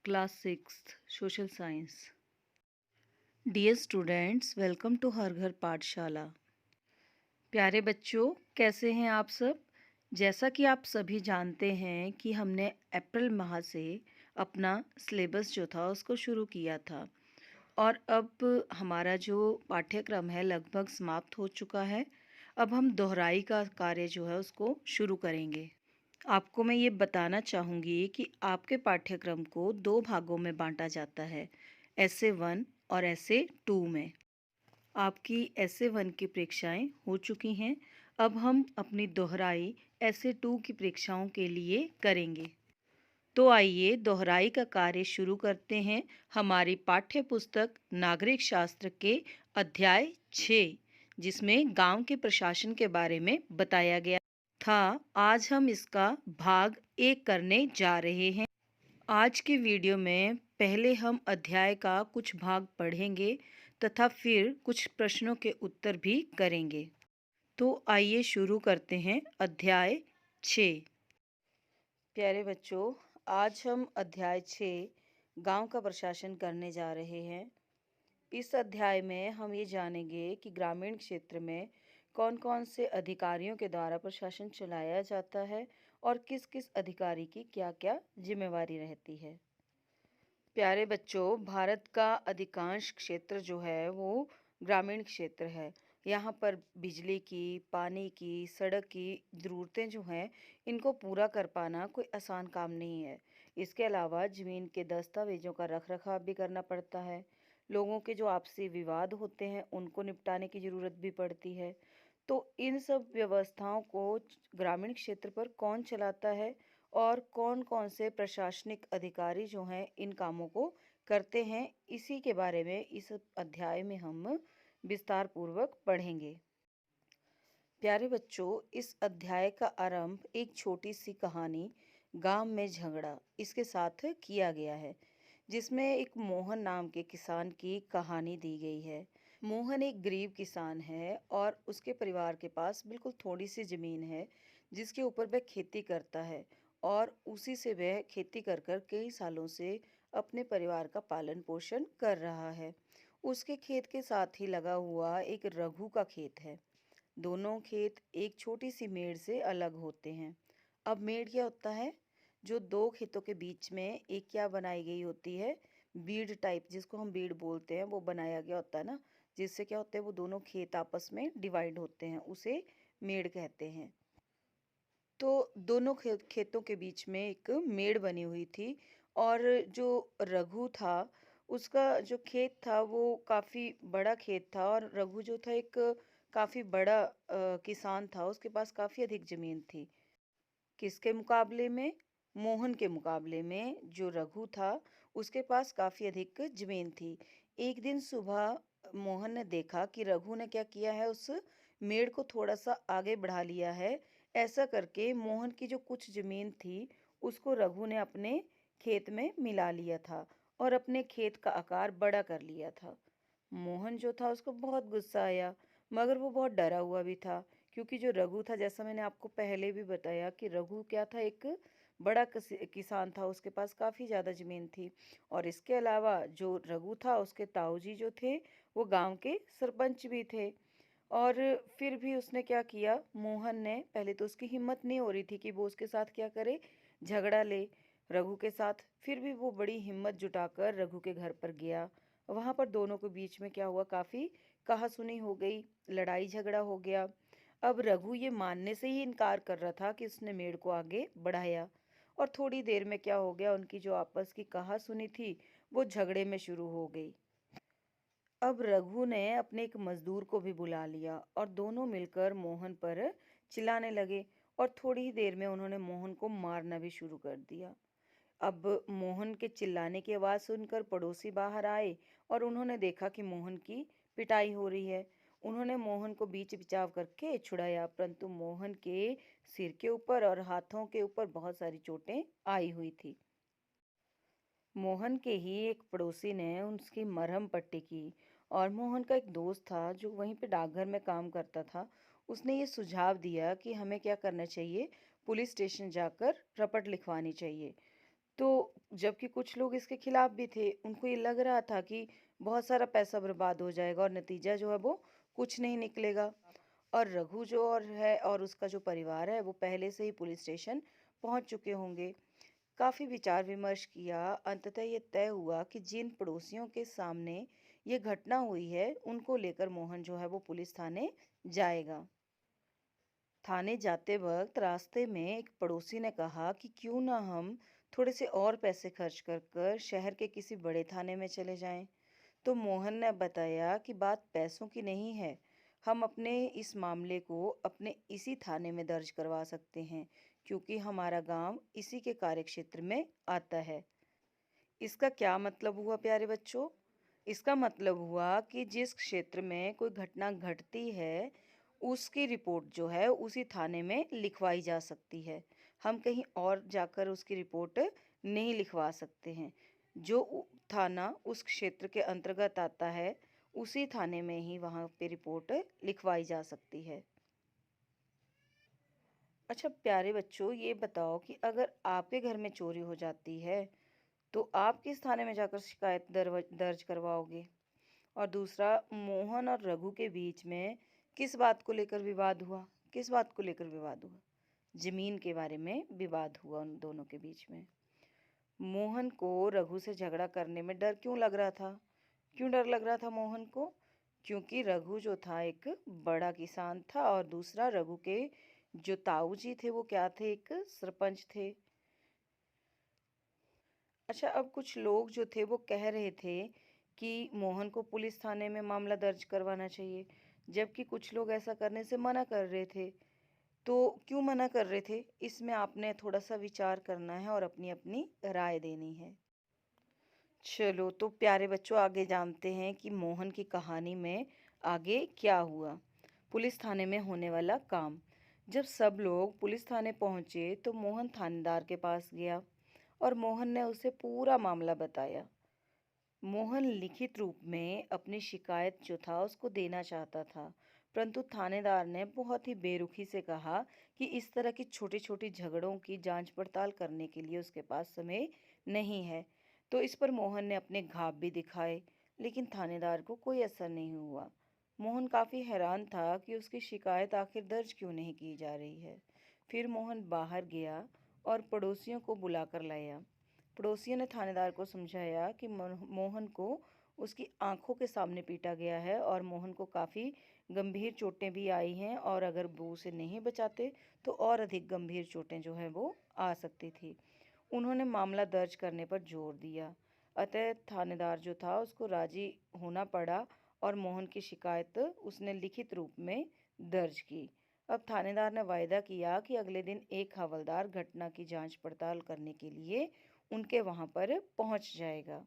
Class sixth social science. Dear students, welcome to Har Ghar Pathshala. प्यारे बच्चों, कैसे हैं आप सब। जैसा कि आप सभी जानते हैं कि हमने अप्रैल माह से अपना सिलेबस जो था उसको शुरू किया था और अब हमारा जो पाठ्यक्रम है लगभग समाप्त हो चुका है। अब हम दोहराई का कार्य जो है उसको शुरू करेंगे। आपको मैं ये बताना चाहूँगी कि आपके पाठ्यक्रम को दो भागों में बांटा जाता है, ऐसे 1 और ऐसे 2 में। आपकी ऐसे 1 की परीक्षाएं हो चुकी हैं। अब हम अपनी दोहराई ऐसे 2 की परीक्षाओं के लिए करेंगे। तो आइए दोहराई का कार्य शुरू करते हैं। हमारी पाठ्य पुस्तक नागरिक शास्त्र के अध्याय 6, जिसमें गांव के प्रशासन के बारे में बताया गया था, आज हम इसका भाग 1 करने जा रहे हैं। आज के वीडियो में पहले हम अध्याय का कुछ भाग पढ़ेंगे तथा फिर कुछ प्रश्नों के उत्तर भी करेंगे। तो आइए शुरू करते हैं अध्याय 6। प्यारे बच्चों, आज हम अध्याय 6 गांव का प्रशासन करने जा रहे हैं। इस अध्याय में हम ये जानेंगे कि ग्रामीण क्षेत्र में कौन-कौन से अधिकारियों के द्वारा प्रशासन चलाया जाता है और किस-किस अधिकारी की क्या-क्या जिम्मेवारी रहती है। प्यारे बच्चों, भारत का अधिकांश क्षेत्र जो है वो ग्रामीण क्षेत्र है। यहाँ पर बिजली की, पानी की, सड़क की ज़रूरतें जो हैं इनको पूरा कर पाना कोई आसान काम नहीं है। इसके अलावा ज़मीन के दस्तावेज़ों का रख-रखाव भी करना पड़ता है। लोगों के जो आपसी विवाद होते हैं उनको निपटाने की ज़रूरत भी पड़ती है। तो इन सब व्यवस्थाओं को ग्रामीण क्षेत्र पर कौन चलाता है और कौन-कौन से प्रशासनिक अधिकारी जो हैं इन कामों को करते हैं, इसी के बारे में इस अध्याय में हम विस्तार पूर्वक पढ़ेंगे। प्यारे बच्चों, इस अध्याय का आरंभ एक छोटी सी कहानी गांव में झगड़ा इसके साथ किया गया है, जिसमें एक मोहन नाम के किसान की कहानी दी गई है। मोहन एक गरीब किसान है और उसके परिवार के पास बिल्कुल थोड़ी सी ज़मीन है, जिसके ऊपर वह खेती करता है और उसी से वह खेती कर कर कई सालों से अपने परिवार का पालन पोषण कर रहा है। उसके खेत के साथ ही लगा हुआ एक रघु का खेत है। दोनों खेत एक छोटी सी मेड़ से अलग होते हैं। अब मेड़ क्या होता है? जो दो खेतों के बीच में एक क्या बनाई गई होती है, बीड टाइप, जिसको हम बीड बोलते हैं, वो बनाया गया होता है ना, जिससे क्या होता है वो दोनों खेत आपस में डिवाइड होते हैं, उसे मेड़ कहते हैं। तो दोनों खेतों के बीच में एक मेड़ बनी हुई थी और जो रघु था उसका जो खेत था वो काफ़ी बड़ा खेत था और रघु जो था एक काफ़ी बड़ा किसान था, उसके पास काफ़ी अधिक ज़मीन थी। किसके मुकाबले में? मोहन के मुकाबले में जो रघु था उसके पास काफ़ी अधिक ज़मीन थी। एक दिन सुबह मोहन ने देखा कि रघु ने क्या किया है, उस मेड़ को थोड़ा-सा आगे बढ़ा लिया है। ऐसा करके मोहन की जो कुछ ज़मीन थी उसको रघु ने अपने खेत में मिला लिया था और अपने खेत का आकार बड़ा कर लिया था। मोहन जो था उसको बहुत गुस्सा आया, मगर वो बहुत डरा हुआ भी था, क्योंकि जो रघु था, जैसा मैंने आपको पहले भी बताया कि रघु क्या था, एक बड़ा किसान था, उसके पास काफ़ी ज़्यादा ज़मीन थी और इसके अलावा जो रघु था उसके ताऊजी जो थे वो गांव के सरपंच भी थे। और फिर भी उसने क्या किया, मोहन ने पहले तो उसकी हिम्मत नहीं हो रही थी कि वो उसके साथ क्या करे, झगड़ा ले रघु के साथ। फिर भी वो बड़ी हिम्मत जुटाकर रघु के घर पर गया। वहाँ पर दोनों के बीच में क्या हुआ, काफ़ी कहासुनी हो गई, लड़ाई झगड़ा हो गया। अब रघु ये मानने से ही इनकार कर रहा था कि उसने मेढ़ को आगे बढ़ाया और थोड़ी देर में क्या हो गया, उनकी जो आपस की कहासुनी थी वो झगड़े में शुरू हो गई। अब रघु ने अपने एक मजदूर को भी बुला लिया और दोनों मिलकर मोहन पर चिल्लाने लगे और थोड़ी ही देर में उन्होंने मोहन को मारना भी शुरू कर दिया। अब मोहन के चिल्लाने की आवाज़ सुनकर पड़ोसी बाहर आए और उन्होंने देखा कि मोहन की पिटाई हो रही है। उन्होंने मोहन को बीच बचाव करके छुड़ाया, परंतु मोहन के सिर के ऊपर और हाथों के ऊपर बहुत सारी चोटें आई हुई थी। मोहन के ही एक पड़ोसी ने उसकी मरहम पट्टी की और मोहन का एक दोस्त था जो वहीं पे डाकघर में काम करता था। उसने ये सुझाव दिया कि हमें क्या करना चाहिए, पुलिस स्टेशन जाकर रपट लिखवानी चाहिए। तो जबकि कुछ लोग इसके खिलाफ भी थे, उनको ये लग रहा था कि बहुत सारा पैसा बर्बाद हो जाएगा और नतीजा जो है वो कुछ नहीं निकलेगा। और रघु जो और है और उसका जो परिवार है वो पहले से ही पुलिस स्टेशन पहुंच चुके होंगे। काफी विचार विमर्श किया, अंततः ये तय हुआ कि जिन पड़ोसियों के सामने ये घटना हुई है उनको लेकर मोहन जो है वो पुलिस थाने जाएगा। थाने जाते वक्त रास्ते में एक पड़ोसी ने कहा कि क्यों ना हम थोड़े से और पैसे खर्च कर कर शहर के किसी बड़े थाने में चले जाएं। तो मोहन ने बताया कि बात पैसों की नहीं है, हम अपने इस मामले को अपने इसी थाने में दर्ज करवा सकते हैं, क्योंकि हमारा गांव इसी के कार्यक्षेत्र में आता है। इसका क्या मतलब हुआ प्यारे बच्चों? इसका मतलब हुआ कि जिस क्षेत्र में कोई घटना घटती है, उसकी रिपोर्ट जो है उसी थाने में लिखवाई जा सकती है। हम कहीं और जाकर उसकी रिपोर्ट नहीं लिखवा सकते हैं। जो थाना उस क्षेत्र के अंतर्गत आता है, उसी थाने में ही वहाँ पे रिपोर्ट लिखवाई जा सकती है। अच्छा प्यारे बच्चों, ये बताओ कि अगर आपके घर में चोरी हो जाती है तो आप किस थाने में जाकर शिकायत दर्ज करवाओगे? और दूसरा, मोहन और रघु के बीच में किस बात को लेकर विवाद हुआ? किस बात को लेकर विवाद हुआ? जमीन के बारे में विवाद हुआ उन दोनों के बीच में। मोहन को रघु से झगड़ा करने में डर क्यों लग रहा था? क्यों डर लग रहा था मोहन को? क्योंकि रघु जो था एक बड़ा किसान था और दूसरा रघु के जो ताऊ जी थे वो क्या थे, एक सरपंच थे। अच्छा, अब कुछ लोग जो थे वो कह रहे थे कि मोहन को पुलिस थाने में मामला दर्ज करवाना चाहिए, जबकि कुछ लोग ऐसा करने से मना कर रहे थे। तो क्यों मना कर रहे थे? इसमें आपने थोड़ा सा विचार करना है और अपनी अपनी राय देनी है। चलो तो प्यारे बच्चों, आगे जानते हैं कि मोहन की कहानी में आगे क्या हुआ। पुलिस थाने में होने वाला काम। जब सब लोग पुलिस थाने पहुंचे तो मोहन थानेदार के पास गया और मोहन ने उसे पूरा मामला बताया। मोहन लिखित रूप में अपनी शिकायत जो था उसको देना चाहता था, परंतु थानेदार ने बहुत ही बेरुखी से कहा कि इस तरह की छोटी छोटी झगड़ों की जांच पड़ताल करने के लिए उसके पास समय नहीं है। तो इस पर मोहन ने अपने घाव भी दिखाए, लेकिन थानेदार को कोई असर नहीं हुआ। मोहन काफी हैरान था कि उसकी शिकायत आखिर दर्ज क्यों नहीं की जा रही है। फिर मोहन बाहर गया और पड़ोसियों को बुलाकर लाया। पड़ोसियों ने थानेदार को समझाया कि मोहन को उसकी आंखों के सामने पीटा गया है और मोहन को काफ़ी गंभीर चोटें भी आई हैं, और अगर वो उसे नहीं बचाते तो और अधिक गंभीर चोटें जो हैं वो आ सकती थी। उन्होंने मामला दर्ज करने पर जोर दिया। अतः थानेदार जो था उसको राजी होना पड़ा और मोहन की शिकायत उसने लिखित रूप में दर्ज की। अब थानेदार ने वायदा किया कि अगले दिन एक हवलदार घटना की जांच पड़ताल करने के लिए उनके वहां पर पहुंच जाएगा।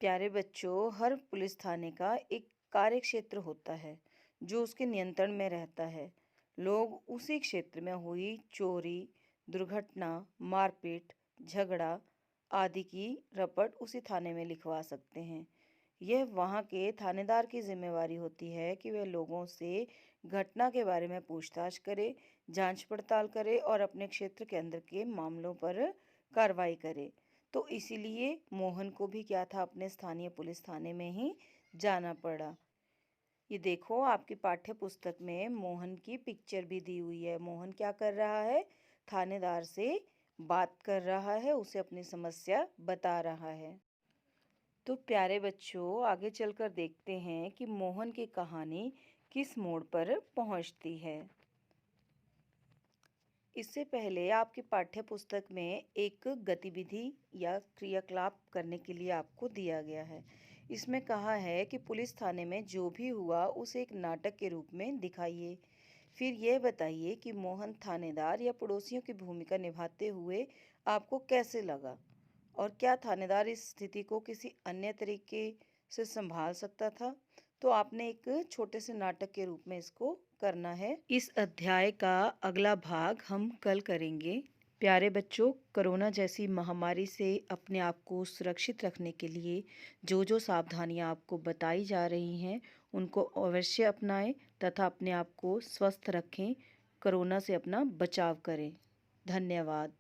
प्यारे बच्चों, हर पुलिस थाने का एक कार्य क्षेत्र होता है जो उसके नियंत्रण में रहता है। लोग उसी क्षेत्र में हुई चोरी, दुर्घटना, मारपीट, झगड़ा आदि की रपट उसी थाने में लिखवा सकते हैं। यह वहाँ के थानेदार की जिम्मेवारी होती है कि वह लोगों से घटना के बारे में पूछताछ करे, जांच पड़ताल करे और अपने क्षेत्र के अंदर के मामलों पर कार्रवाई करे। तो इसीलिए मोहन को भी क्या था, अपने स्थानीय पुलिस थाने में ही जाना पड़ा। ये देखो, आपकी पाठ्य पुस्तक में मोहन की पिक्चर भी दी हुई है। मोहन क्या कर रहा है? थानेदार से बात कर रहा है, उसे अपनी समस्या बता रहा है। तो प्यारे बच्चों, आगे चलकर देखते हैं कि मोहन की कहानी किस मोड़ पर पहुंचती है। इससे पहले आपकी पाठ्य पुस्तक में एक गतिविधि या क्रियाकलाप करने के लिए आपको दिया गया है। इसमें कहा है कि पुलिस थाने में जो भी हुआ उसे एक नाटक के रूप में दिखाइए। फिर यह बताइए कि मोहन थानेदार या पड़ोसियों की भूमिका निभाते हुए आपको कैसे लगा, और क्या थानेदार इस स्थिति को किसी अन्य तरीके से संभाल सकता था। तो आपने एक छोटे से नाटक के रूप में इसको करना है। इस अध्याय का अगला भाग हम कल करेंगे। प्यारे बच्चों, कोरोना जैसी महामारी से अपने आप को सुरक्षित रखने के लिए जो जो सावधानियां आपको बताई जा रही हैं उनको अवश्य अपनाएं तथा अपने आप को स्वस्थ रखें। कोरोना से अपना बचाव करें। धन्यवाद।